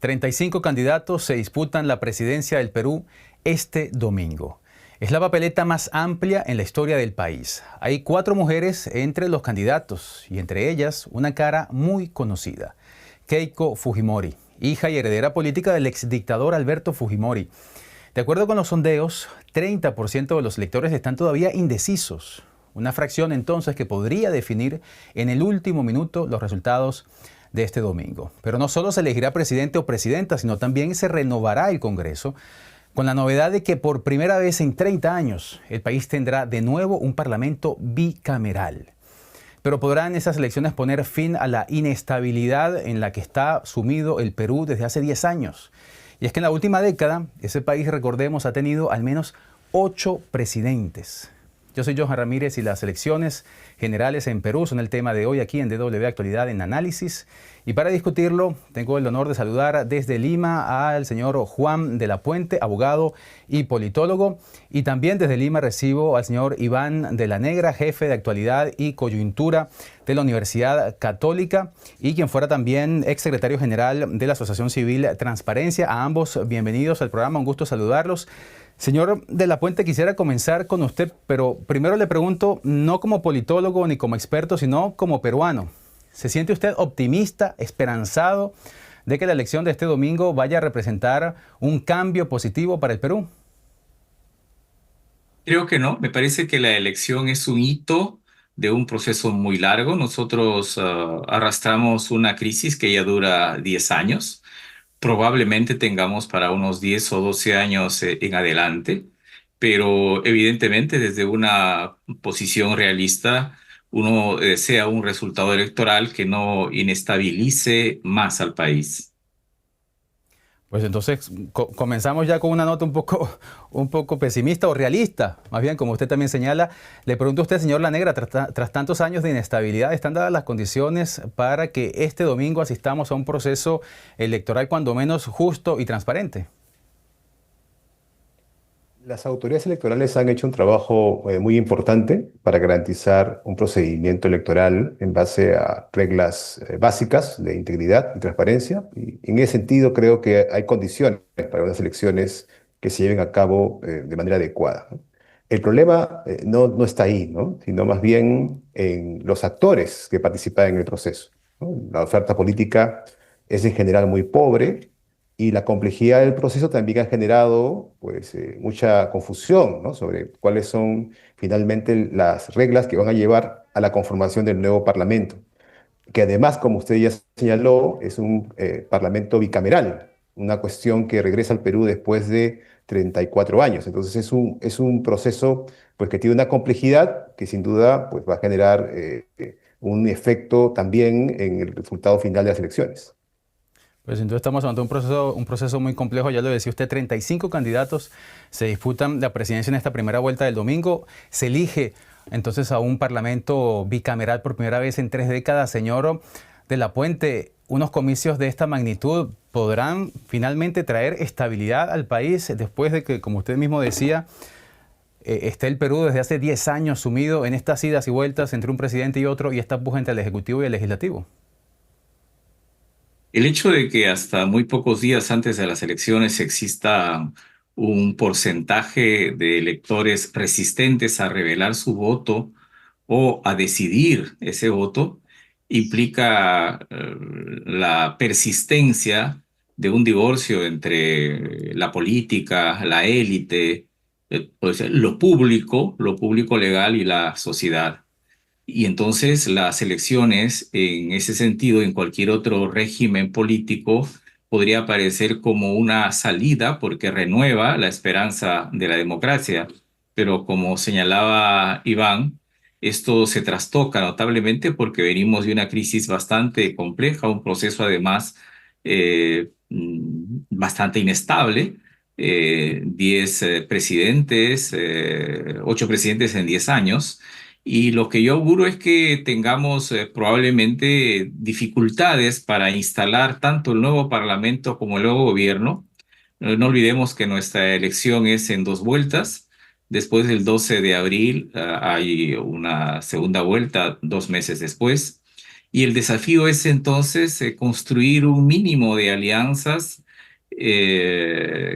35 candidatos se disputan la presidencia del Perú este domingo. Es la papeleta más amplia en la historia del país. Hay 4 mujeres entre los candidatos y entre ellas una cara muy conocida. Keiko Fujimori, hija y heredera política del exdictador Alberto Fujimori. De acuerdo con los sondeos, 30% de los electores están todavía indecisos. Una fracción entonces que podría definir en el último minuto los resultados de este domingo. Pero no solo se elegirá presidente o presidenta, sino también se renovará el Congreso, con la novedad de que por primera vez en 30 años el país tendrá de nuevo un parlamento bicameral. Pero ¿podrán esas elecciones poner fin a la inestabilidad en la que está sumido el Perú desde hace 10 años? Y es que en la última década ese país, recordemos, ha tenido al menos 8 presidentes. Yo soy Johan Ramírez y las elecciones generales en Perú son el tema de hoy aquí en DW Actualidad en Análisis. Y para discutirlo, tengo el honor de saludar desde Lima al señor Juan de la Puente, abogado y politólogo. Y también desde Lima recibo al señor Iván de la Negra, jefe de Actualidad y Coyuntura de la Universidad Católica y quien fuera también exsecretario general de la Asociación Civil Transparencia. A ambos, bienvenidos al programa, un gusto saludarlos. Señor de la Puente, quisiera comenzar con usted, pero primero le pregunto, no como politólogo ni como experto, sino como peruano. ¿Se siente usted optimista, esperanzado de que la elección de este domingo vaya a representar un cambio positivo para el Perú? Creo que no, me parece que la elección es un hito de un proceso muy largo. Nosotros arrastramos una crisis que ya dura 10 años. Probablemente tengamos para unos 10 o 12 años en adelante, pero evidentemente desde una posición realista uno desea un resultado electoral que no inestabilice más al país. Pues entonces comenzamos ya con una nota un poco pesimista o realista. Más bien, como usted también señala, le pregunto a usted, señor La Negra, tras tantos años de inestabilidad, ¿están dadas las condiciones para que este domingo asistamos a un proceso electoral cuando menos justo y transparente? Las autoridades electorales han hecho un trabajo muy importante para garantizar un procedimiento electoral en base a reglas básicas de integridad y transparencia. Y en ese sentido creo que hay condiciones para unas elecciones que se lleven a cabo de manera adecuada, ¿no? El problema no está ahí, ¿no? Sino más bien en los actores que participan en el proceso, ¿no? La oferta política es en general muy pobre y la complejidad del proceso también ha generado pues, mucha confusión, ¿no? Sobre cuáles son finalmente las reglas que van a llevar a la conformación del nuevo Parlamento, que además, como usted ya señaló, es un Parlamento bicameral, una cuestión que regresa al Perú después de 34 años. Entonces es un proceso pues, que tiene una complejidad que sin duda pues, va a generar un efecto también en el resultado final de las elecciones. Pues entonces estamos ante un proceso muy complejo, ya lo decía usted, 35 candidatos se disputan la presidencia en esta primera vuelta del domingo. Se elige entonces a un parlamento bicameral por primera vez en 3 décadas. Señor de la Puente, unos comicios de esta magnitud podrán finalmente traer estabilidad al país después de que, como usted mismo decía, esté el Perú desde hace 10 años sumido en estas idas y vueltas entre un presidente y otro y esta puja entre el Ejecutivo y el Legislativo. El hecho de que hasta muy pocos días antes de las elecciones exista un porcentaje de electores resistentes a revelar su voto o a decidir ese voto implica la persistencia de un divorcio entre la política, la élite, pues, lo público legal y la sociedad. Y entonces las elecciones, en ese sentido, en cualquier otro régimen político, podría aparecer como una salida porque renueva la esperanza de la democracia. Pero como señalaba Iván, esto se trastoca notablemente porque venimos de una crisis bastante compleja, un proceso además bastante inestable. 10 presidentes, 8 presidentes en 10 años. Y lo que yo auguro es que tengamos probablemente dificultades para instalar tanto el nuevo Parlamento como el nuevo gobierno. No olvidemos que nuestra elección es en 2 vueltas. Después del 12 de abril hay una segunda vuelta 2 meses después. Y el desafío es entonces construir un mínimo de alianzas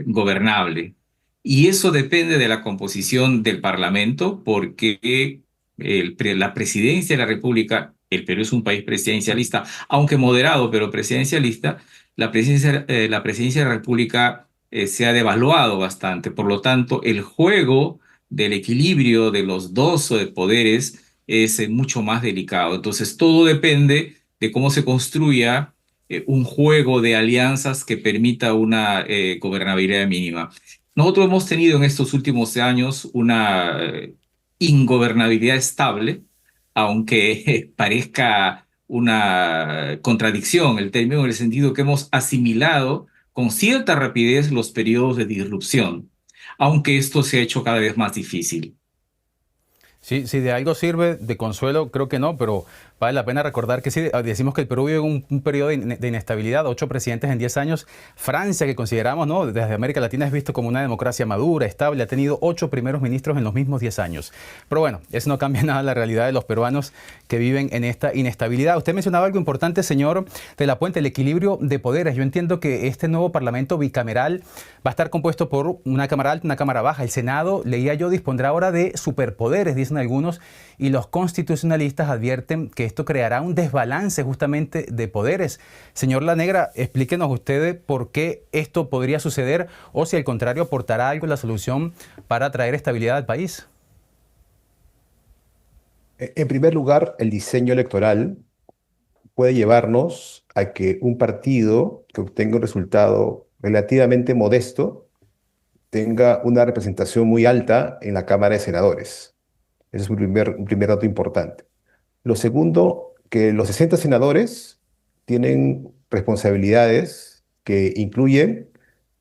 gobernable. Y eso depende de la composición del Parlamento, porque la presidencia de la República, el Perú es un país presidencialista, aunque moderado, pero presidencialista, la presidencia de la República se ha devaluado bastante. Por lo tanto, el juego del equilibrio de los dos poderes es mucho más delicado. Entonces, todo depende de cómo se construya un juego de alianzas que permita una gobernabilidad mínima. Nosotros hemos tenido en estos últimos años una ingobernabilidad estable, aunque parezca una contradicción el término, en el sentido que hemos asimilado con cierta rapidez los periodos de disrupción, aunque esto se ha hecho cada vez más difícil. Sí, si de algo sirve de consuelo, creo que no, pero vale la pena recordar que sí, decimos que el Perú vive un periodo de inestabilidad, 8 presidentes en 10 años. Francia, que consideramos, ¿no?, desde América Latina es visto como una democracia madura, estable, ha tenido 8 primeros ministros en los mismos 10 años. Pero bueno, eso no cambia nada la realidad de los peruanos que viven en esta inestabilidad. Usted mencionaba algo importante, señor de la Puente, el equilibrio de poderes. Yo entiendo que este nuevo Parlamento bicameral va a estar compuesto por una Cámara Alta y una Cámara Baja. El Senado, leía yo, dispondrá ahora de superpoderes, dicen algunos, y los constitucionalistas advierten que esto creará un desbalance justamente de poderes. Señor La Negra, explíquenos ustedes por qué esto podría suceder o si al contrario aportará algo en la solución para traer estabilidad al país. En primer lugar, el diseño electoral puede llevarnos a que un partido que obtenga un resultado relativamente modesto tenga una representación muy alta en la Cámara de Senadores. Ese es un primer dato importante. Lo segundo, que los 60 senadores tienen responsabilidades que incluyen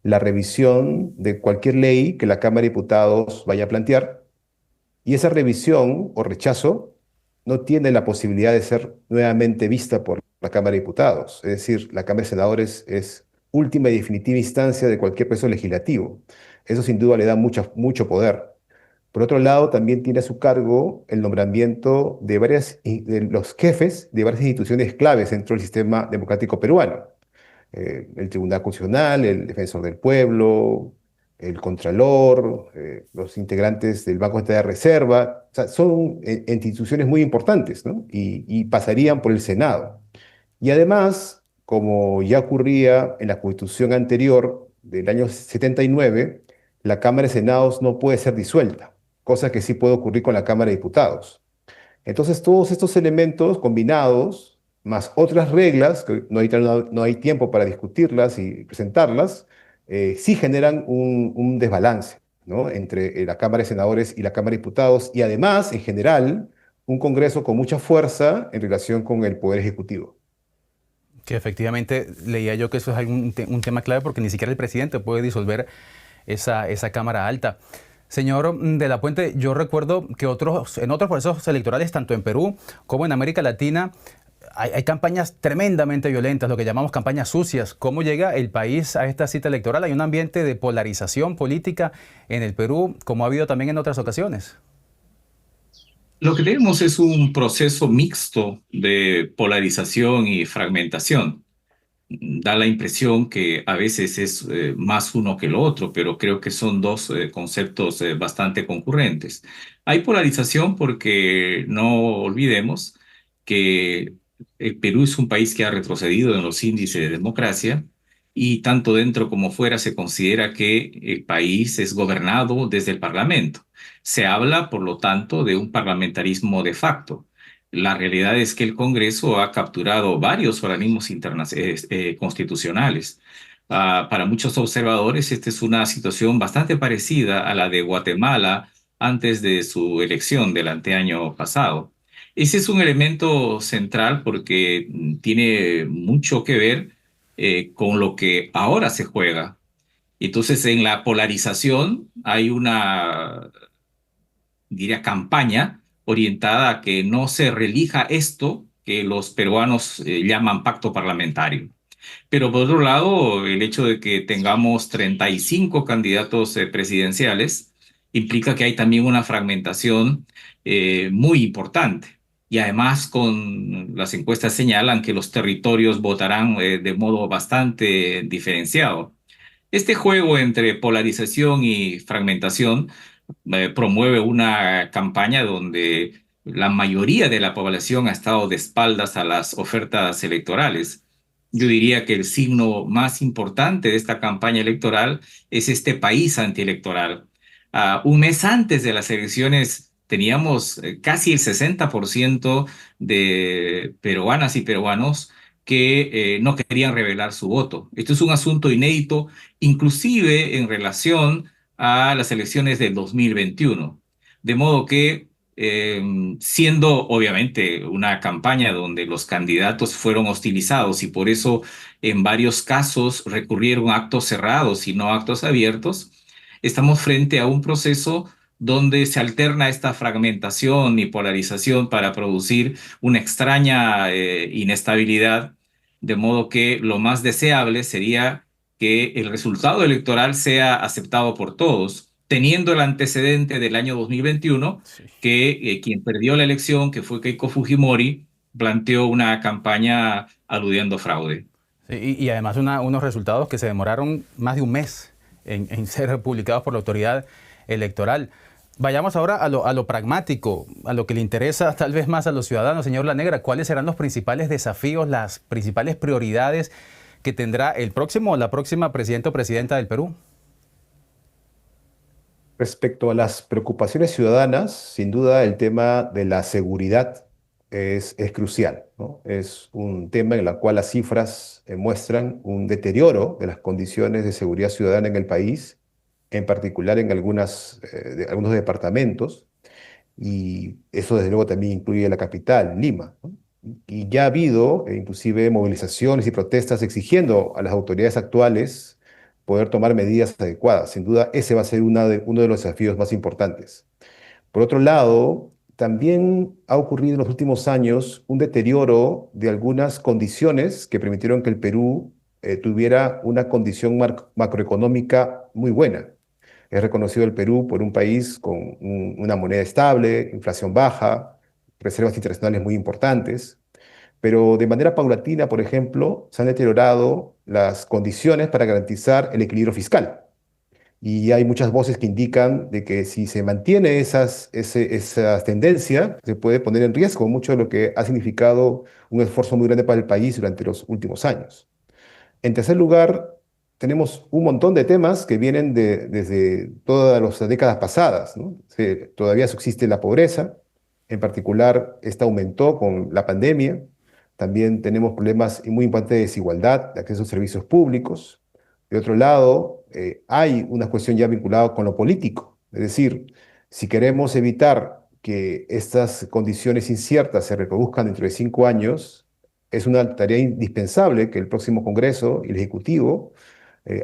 la revisión de cualquier ley que la Cámara de Diputados vaya a plantear, y esa revisión o rechazo no tiene la posibilidad de ser nuevamente vista por la Cámara de Diputados. Es decir, la Cámara de Senadores es última y definitiva instancia de cualquier proceso legislativo. Eso sin duda le da mucho poder. Por otro lado, también tiene a su cargo el nombramiento de los jefes de varias instituciones claves dentro del sistema democrático peruano. El Tribunal Constitucional, el Defensor del Pueblo, el Contralor, los integrantes del Banco Central de Reserva. O sea, son instituciones muy importantes, ¿no? Y pasarían por el Senado. Y además, como ya ocurría en la Constitución anterior del año 79, la Cámara de Senados no puede ser disuelta, cosa que sí puede ocurrir con la Cámara de Diputados. Entonces, todos estos elementos combinados, más otras reglas, que no hay tiempo para discutirlas y presentarlas, sí generan un desbalance, ¿no?, entre la Cámara de Senadores y la Cámara de Diputados, y además, en general, un Congreso con mucha fuerza en relación con el Poder Ejecutivo. Que efectivamente leía yo que eso es un tema clave porque ni siquiera el presidente puede disolver esa Cámara Alta. Señor de la Puente, yo recuerdo que en otros procesos electorales, tanto en Perú como en América Latina, hay campañas tremendamente violentas, lo que llamamos campañas sucias. ¿Cómo llega el país a esta cita electoral? Hay un ambiente de polarización política en el Perú, como ha habido también en otras ocasiones. Lo que tenemos es un proceso mixto de polarización y fragmentación. Da la impresión que a veces es más uno que lo otro, pero creo que son dos conceptos bastante concurrentes. Hay polarización porque no olvidemos que el Perú es un país que ha retrocedido en los índices de democracia y tanto dentro como fuera se considera que el país es gobernado desde el Parlamento. Se habla, por lo tanto, de un parlamentarismo de facto. La realidad es que el Congreso ha capturado varios organismos constitucionales. Para muchos observadores, esta es una situación bastante parecida a la de Guatemala antes de su elección del anteaño pasado. Ese es un elemento central porque tiene mucho que ver con lo que ahora se juega. Entonces, en la polarización hay una, diría, campaña orientada a que no se relija esto que los peruanos llaman pacto parlamentario. Pero por otro lado, el hecho de que tengamos 35 candidatos presidenciales implica que hay también una fragmentación muy importante. y además con las encuestas señalan que los territorios votarán de modo bastante diferenciado. Este juego entre polarización y fragmentación promueve una campaña donde la mayoría de la población ha estado de espaldas a las ofertas electorales. Yo diría que el signo más importante de esta campaña electoral es este país antielectoral. Un mes antes de las elecciones teníamos casi el 60% de peruanas y peruanos que no querían revelar su voto. Esto es un asunto inédito, inclusive en relación a las elecciones del 2021. De modo que, siendo obviamente una campaña donde los candidatos fueron hostilizados y por eso en varios casos recurrieron a actos cerrados y no a actos abiertos, estamos frente a un proceso donde se alterna esta fragmentación y polarización para producir una extraña inestabilidad, de modo que lo más deseable sería que el resultado electoral sea aceptado por todos, teniendo el antecedente del año 2021, Sí. que quien perdió la elección, que fue Keiko Fujimori, planteó una campaña aludiendo fraude. Sí, y además unos resultados que se demoraron más de un mes en ser publicados por la autoridad electoral. Vayamos ahora a lo pragmático, a lo que le interesa tal vez más a los ciudadanos. Señor La Negra, ¿cuáles serán los principales desafíos, las principales prioridades que tendrá el próximo o la próxima presidente o presidenta del Perú? Respecto a las preocupaciones ciudadanas, sin duda el tema de la seguridad es crucial, ¿no? Es un tema en el cual las cifras muestran un deterioro de las condiciones de seguridad ciudadana en el país, en particular en algunos departamentos, y eso desde luego también incluye la capital, Lima, ¿no? Y ya ha habido inclusive movilizaciones y protestas exigiendo a las autoridades actuales poder tomar medidas adecuadas. Sin duda, ese va a ser uno de los desafíos más importantes. Por otro lado, también ha ocurrido en los últimos años un deterioro de algunas condiciones que permitieron que el Perú tuviera una condición macroeconómica muy buena. Es reconocido el Perú por un país con una moneda estable, inflación baja, reservas internacionales muy importantes, pero de manera paulatina, por ejemplo, se han deteriorado las condiciones para garantizar el equilibrio fiscal. Y hay muchas voces que indican de que si se mantiene esa tendencia, se puede poner en riesgo mucho de lo que ha significado un esfuerzo muy grande para el país durante los últimos años. En tercer lugar, tenemos un montón de temas que vienen desde todas las décadas pasadas, ¿no? Todavía subsiste la pobreza, en particular esta aumentó con la pandemia. También tenemos problemas muy importantes de desigualdad, de acceso a servicios públicos. De otro lado, hay una cuestión ya vinculada con lo político, es decir, si queremos evitar que estas condiciones inciertas se reproduzcan dentro de 5 años, es una tarea indispensable que el próximo Congreso y el Ejecutivo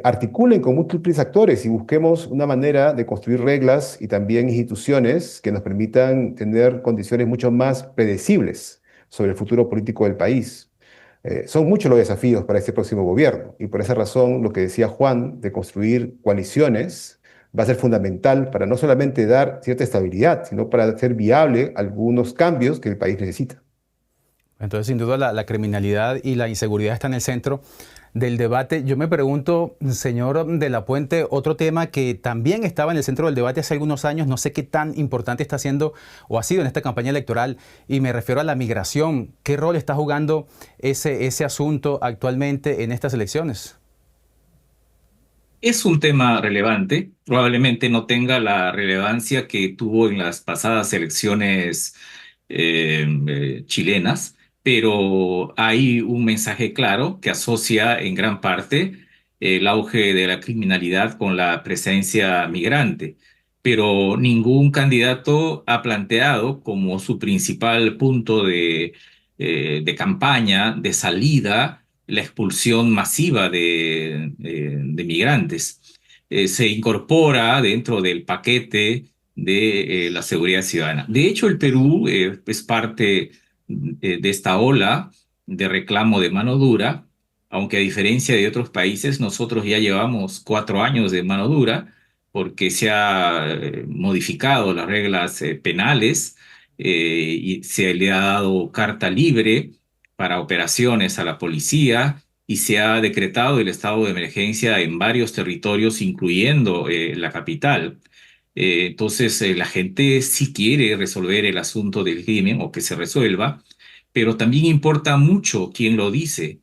articulen con múltiples actores y busquemos una manera de construir reglas y también instituciones que nos permitan tener condiciones mucho más predecibles sobre el futuro político del país. Son muchos los desafíos para este próximo gobierno y por esa razón lo que decía Juan de construir coaliciones va a ser fundamental para no solamente dar cierta estabilidad, sino para hacer viable algunos cambios que el país necesita. Entonces, sin duda, la criminalidad y la inseguridad está en el centro del debate. Yo me pregunto, señor de la Puente, otro tema que también estaba en el centro del debate hace algunos años, no sé qué tan importante está siendo o ha sido en esta campaña electoral, y me refiero a la migración. ¿Qué rol está jugando ese asunto actualmente en estas elecciones? Es un tema relevante, probablemente no tenga la relevancia que tuvo en las pasadas elecciones chilenas, pero hay un mensaje claro que asocia en gran parte el auge de la criminalidad con la presencia migrante, pero ningún candidato ha planteado como su principal punto de campaña, de salida, la expulsión masiva de migrantes. Se incorpora dentro del paquete de la seguridad ciudadana. De hecho, el Perú es parte de esta ola de reclamo de mano dura, aunque a diferencia de otros países, nosotros ya llevamos 4 años de mano dura porque se han modificado las reglas penales y se le ha dado carta libre para operaciones a la policía y se ha decretado el estado de emergencia en varios territorios, incluyendo la capital. Entonces, la gente sí quiere resolver el asunto del crimen o que se resuelva, pero también importa mucho quién lo dice.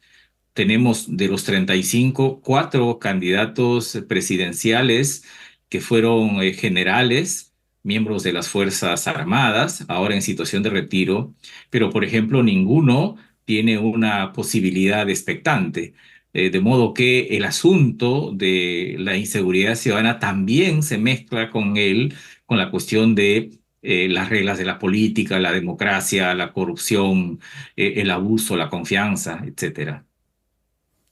Tenemos de los 35, 4 candidatos presidenciales que fueron generales, miembros de las Fuerzas Armadas, ahora en situación de retiro, pero por ejemplo ninguno tiene una posibilidad expectante. De modo que el asunto de la inseguridad ciudadana también se mezcla con él, con la cuestión de las reglas de la política, la democracia, la corrupción, el abuso, la confianza, etcétera.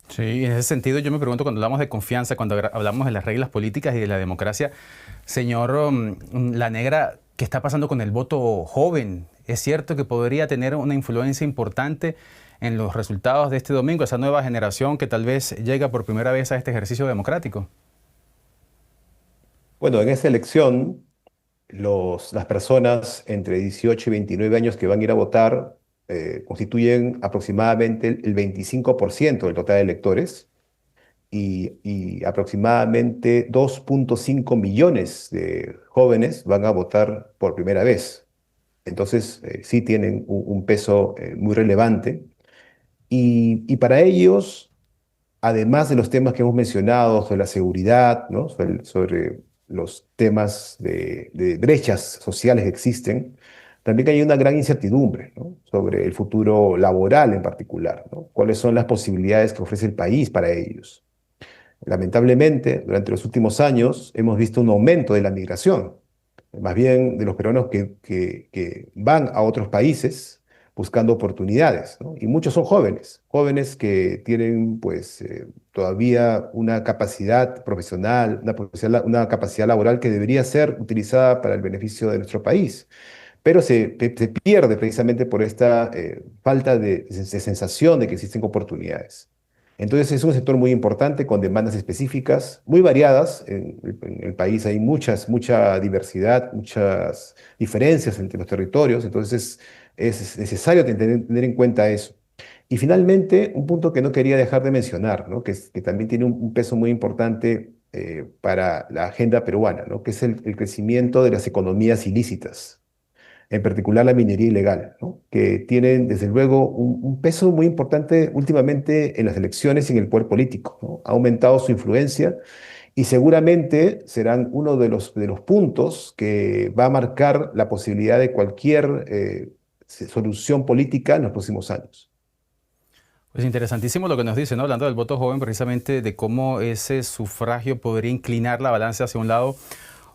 Sí, en ese sentido yo me pregunto cuando hablamos de confianza, cuando hablamos de las reglas políticas y de la democracia, señor La Negra, ¿qué está pasando con el voto joven? ¿Es cierto que podría tener una influencia importante en los resultados de este domingo, esa nueva generación que tal vez llega por primera vez a este ejercicio democrático? Bueno, en esta elección, las personas entre 18 y 29 años que van a ir a votar constituyen aproximadamente el 25% del total de electores y aproximadamente 2,5 millones de jóvenes van a votar por primera vez. Entonces, sí tienen un peso muy relevante. Y para ellos, además de los temas que hemos mencionado sobre la seguridad, ¿no? Sobre los temas de brechas sociales que existen, también hay una gran incertidumbre, ¿no? Sobre el futuro laboral en particular, ¿no? ¿Cuáles son las posibilidades que ofrece el país para ellos? Lamentablemente, durante los últimos años hemos visto un aumento de la migración, más bien de los peruanos que van a otros países buscando oportunidades, ¿no? Y muchos son jóvenes, jóvenes que tienen pues todavía una capacidad profesional, una capacidad laboral que debería ser utilizada para el beneficio de nuestro país, pero se pierde precisamente por esta falta de sensación de que existen oportunidades. Entonces es un sector muy importante con demandas específicas, muy variadas. En el país hay mucha diversidad, muchas diferencias entre los territorios, entonces es necesario tener en cuenta eso. Y finalmente, un punto que no quería dejar de mencionar, ¿no? Que también tiene un peso muy importante para la agenda peruana, ¿no? Que es el crecimiento de las economías ilícitas, en particular la minería ilegal, ¿no? Que tienen desde luego un peso muy importante últimamente en las elecciones y en el poder político, ¿no? Ha aumentado su influencia y seguramente serán uno de los puntos que va a marcar la posibilidad de cualquier solución política en los próximos años. Pues interesantísimo lo que nos dice, ¿no? Hablando del voto joven, precisamente de cómo ese sufragio podría inclinar la balanza hacia un lado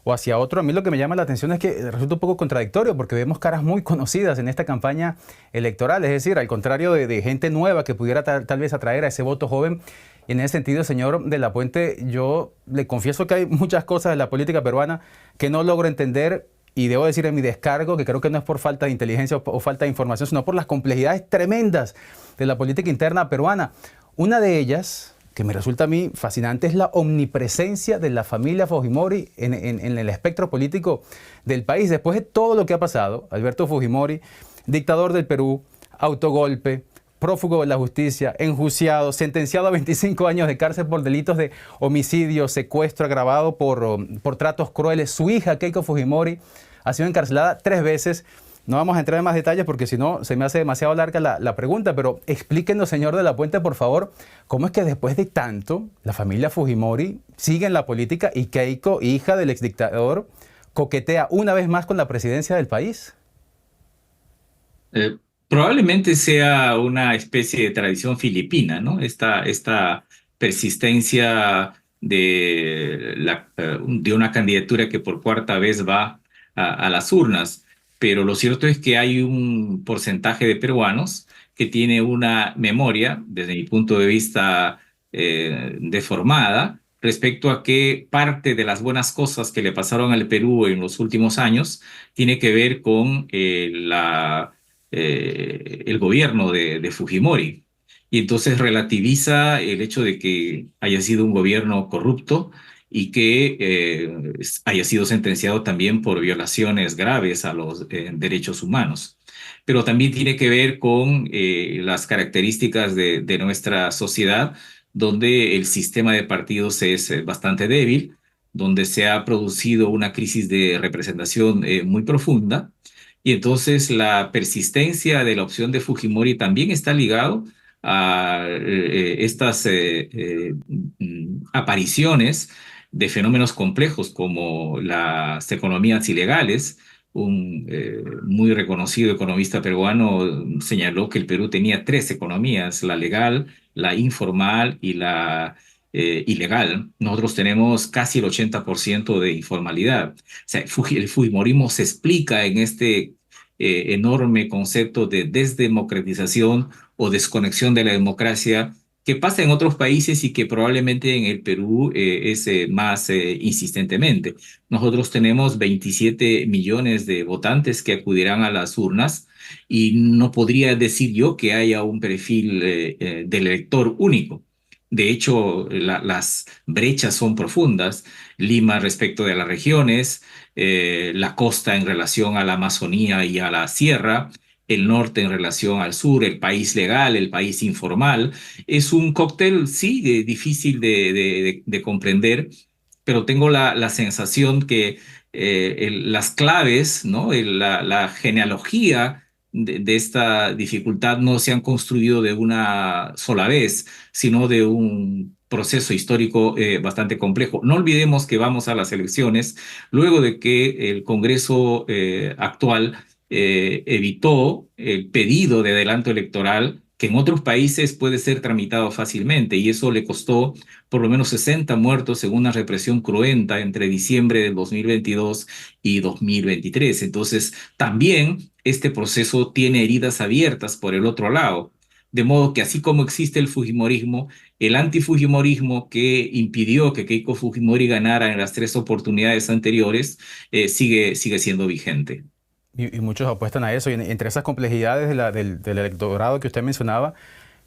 o hacia otro. A mí lo que me llama la atención es que resulta un poco contradictorio porque vemos caras muy conocidas en esta campaña electoral, es decir, al contrario de gente nueva que pudiera tal vez atraer a ese voto joven. Y en ese sentido, señor de la Puente, yo le confieso que hay muchas cosas de la política peruana que no logro entender. Y debo decir en mi descargo que creo que no es por falta de inteligencia o falta de información, sino por las complejidades tremendas de la política interna peruana. Una de ellas, que me resulta a mí fascinante, es la omnipresencia de la familia Fujimori en el espectro político del país. Después de todo lo que ha pasado, Alberto Fujimori, dictador del Perú, autogolpe, prófugo de la justicia, enjuiciado, sentenciado a 25 años de cárcel por delitos de homicidio, secuestro agravado por tratos crueles. Su hija, Keiko Fujimori, ha sido encarcelada 3 veces. No vamos a entrar en más detalles porque si no se me hace demasiado larga la pregunta, pero explíquenos, señor de la Puente, por favor, cómo es que después de tanto la familia Fujimori sigue en la política y Keiko, hija del exdictador, coquetea una vez más con la presidencia del país. Probablemente sea una especie de tradición filipina, ¿no? Esta persistencia de una candidatura que por cuarta vez va a las urnas. Pero lo cierto es que hay un porcentaje de peruanos que tiene una memoria, desde mi punto de vista, deformada respecto a que parte de las buenas cosas que le pasaron al Perú en los últimos años tiene que ver con el gobierno de Fujimori. Y entonces relativiza el hecho de que haya sido un gobierno corrupto y que haya sido sentenciado también por violaciones graves a los derechos humanos. Pero también tiene que ver con las características de nuestra sociedad, donde el sistema de partidos es bastante débil, donde se ha producido una crisis de representación muy profunda, y entonces la persistencia de la opción de Fujimori también está ligado a estas apariciones de fenómenos complejos como las economías ilegales. Un muy reconocido economista peruano señaló que el Perú tenía tres economías: la legal, la informal y la ilegal. Nosotros tenemos casi el 80% de informalidad. O sea, el fujimorismo se explica en este enorme concepto de desdemocratización o desconexión de la democracia que pasa en otros países y que probablemente en el Perú es más insistentemente. Nosotros tenemos 27 millones de votantes que acudirán a las urnas, y no podría decir yo que haya un perfil del elector único. De hecho, las brechas son profundas. Lima respecto de las regiones, la costa en relación a la Amazonía y a la sierra, el norte en relación al sur, el país legal, el país informal. Es un cóctel, sí, difícil de comprender, pero tengo la sensación que las claves, ¿no? La genealogía de esta dificultad no se han construido de una sola vez, sino de un proceso histórico bastante complejo. No olvidemos que vamos a las elecciones luego de que el Congreso actual evitó el pedido de adelanto electoral que en otros países puede ser tramitado fácilmente, y eso le costó por lo menos 60 muertos en una represión cruenta entre diciembre del 2022 y 2023. Entonces, también este proceso tiene heridas abiertas por el otro lado. De modo que así como existe el fujimorismo, el antifujimorismo que impidió que Keiko Fujimori ganara en las tres oportunidades anteriores sigue siendo vigente. Y muchos apuestan a eso. Y entre esas complejidades del electorado que usted mencionaba,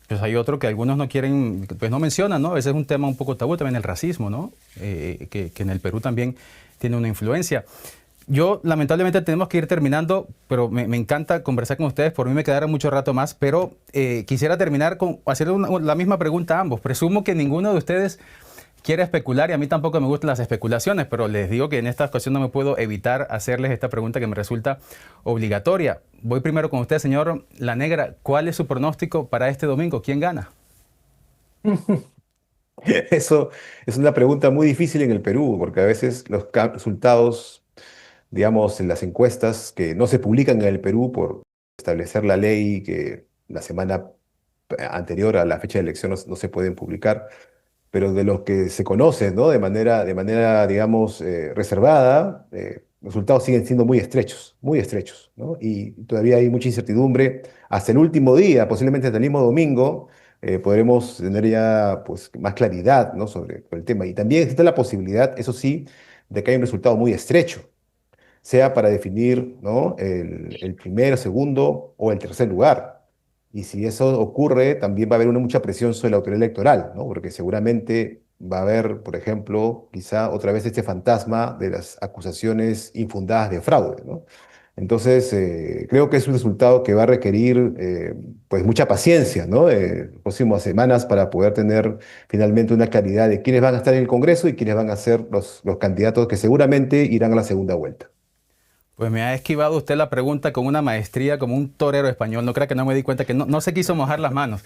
pues hay otro que algunos no quieren, pues no mencionan, ¿no? Ese es un tema un poco tabú, también el racismo, ¿no? Que en el Perú también tiene una influencia. Yo, lamentablemente, tenemos que ir terminando, pero me encanta conversar con ustedes. Por mí me quedara mucho rato más, pero quisiera terminar con hacer la misma pregunta a ambos. Presumo que ninguno de ustedes quiere especular, y a mí tampoco me gustan las especulaciones, pero les digo que en esta ocasión no me puedo evitar hacerles esta pregunta que me resulta obligatoria. Voy primero con usted, señor La Negra. ¿Cuál es su pronóstico para este domingo? ¿Quién gana? Eso es una pregunta muy difícil en el Perú, porque a veces los resultados, digamos, en las encuestas que no se publican en el Perú por establecer la ley que la semana anterior a la fecha de elección no se pueden publicar, pero de los que se conocen, ¿no? De manera, digamos, reservada, los resultados siguen siendo muy estrechos, ¿no? Y todavía hay mucha incertidumbre. Hasta el último día, posiblemente hasta el mismo domingo, podremos tener ya, pues, más claridad, ¿no? sobre el tema. Y también existe la posibilidad, eso sí, de que haya un resultado muy estrecho, sea para definir, ¿no? el primer, segundo o el tercer lugar. Y si eso ocurre, también va a haber mucha presión sobre la autoridad electoral, ¿no? Porque seguramente va a haber, por ejemplo, quizá otra vez este fantasma de las acusaciones infundadas de fraude, ¿no? Entonces, creo que es un resultado que va a requerir, pues, mucha paciencia, ¿no? Las próximas semanas para poder tener finalmente una claridad de quiénes van a estar en el Congreso y quiénes van a ser los candidatos que seguramente irán a la segunda vuelta. Pues me ha esquivado usted la pregunta con una maestría como un torero español. No crea que no me di cuenta que no se quiso mojar las manos.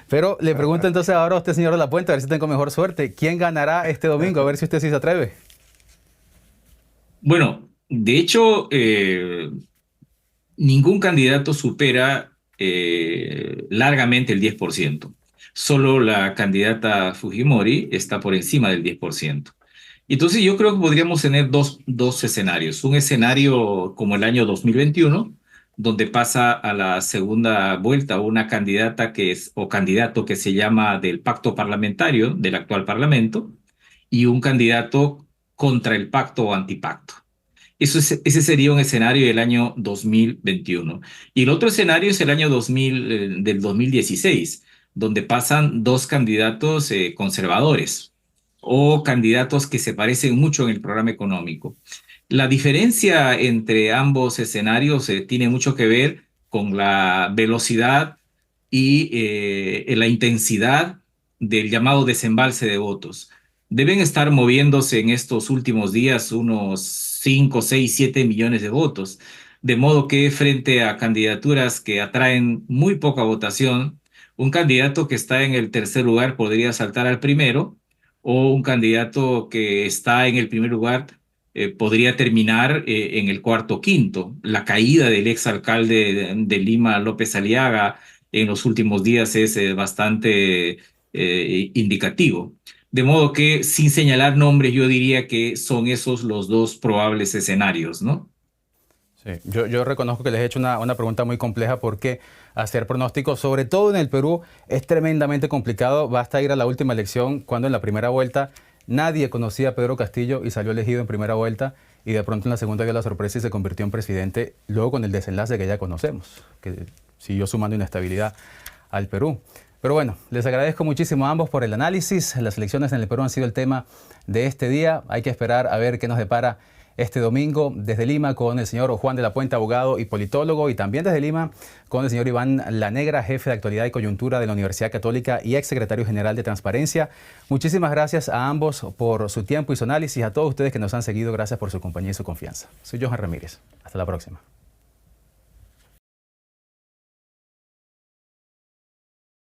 Pero le pregunto entonces ahora a usted, señor de la Puente, a ver si tengo mejor suerte. ¿Quién ganará este domingo? A ver si usted sí se atreve. Bueno, de hecho, ningún candidato supera largamente el 10%. Solo la candidata Fujimori está por encima del 10%. Entonces yo creo que podríamos tener dos escenarios. Un escenario como el año 2021, donde pasa a la segunda vuelta una candidata o candidato que se llama del pacto parlamentario del actual parlamento, y un candidato contra el pacto o antipacto. Ese sería un escenario del año 2021. Y el otro escenario es el año 2000, del 2016, donde pasan dos candidatos conservadores. o candidatos que se parecen mucho en el programa económico. La diferencia entre ambos escenarios tiene mucho que ver con la velocidad y la intensidad del llamado desembalse de votos. Deben estar moviéndose en estos últimos días unos 5, 6, 7 millones de votos, de modo que frente a candidaturas que atraen muy poca votación, un candidato que está en el tercer lugar podría saltar al primero, o un candidato que está en el primer lugar podría terminar en el cuarto o quinto. La caída del exalcalde de Lima, López Aliaga, en los últimos días es bastante indicativo. De modo que, sin señalar nombres, yo diría que son esos los dos probables escenarios, ¿no? Sí, yo reconozco que les he hecho una pregunta muy compleja porque hacer pronósticos, sobre todo en el Perú, es tremendamente complicado. Basta ir a la última elección cuando en la primera vuelta nadie conocía a Pedro Castillo y salió elegido en primera vuelta y de pronto en la segunda dio la sorpresa y se convirtió en presidente, luego con el desenlace que ya conocemos, que siguió sumando inestabilidad al Perú. Pero bueno, les agradezco muchísimo a ambos por el análisis. Las elecciones en el Perú han sido el tema de este día. Hay que esperar a ver qué nos depara este domingo desde Lima con el señor Juan de la Puente, abogado y politólogo, y también desde Lima con el señor Iván La Negra, jefe de actualidad y coyuntura de la Universidad Católica y exsecretario general de Transparencia. Muchísimas gracias a ambos por su tiempo y su análisis. A todos ustedes que nos han seguido, gracias por su compañía y su confianza. Soy Johan Ramírez. Hasta la próxima.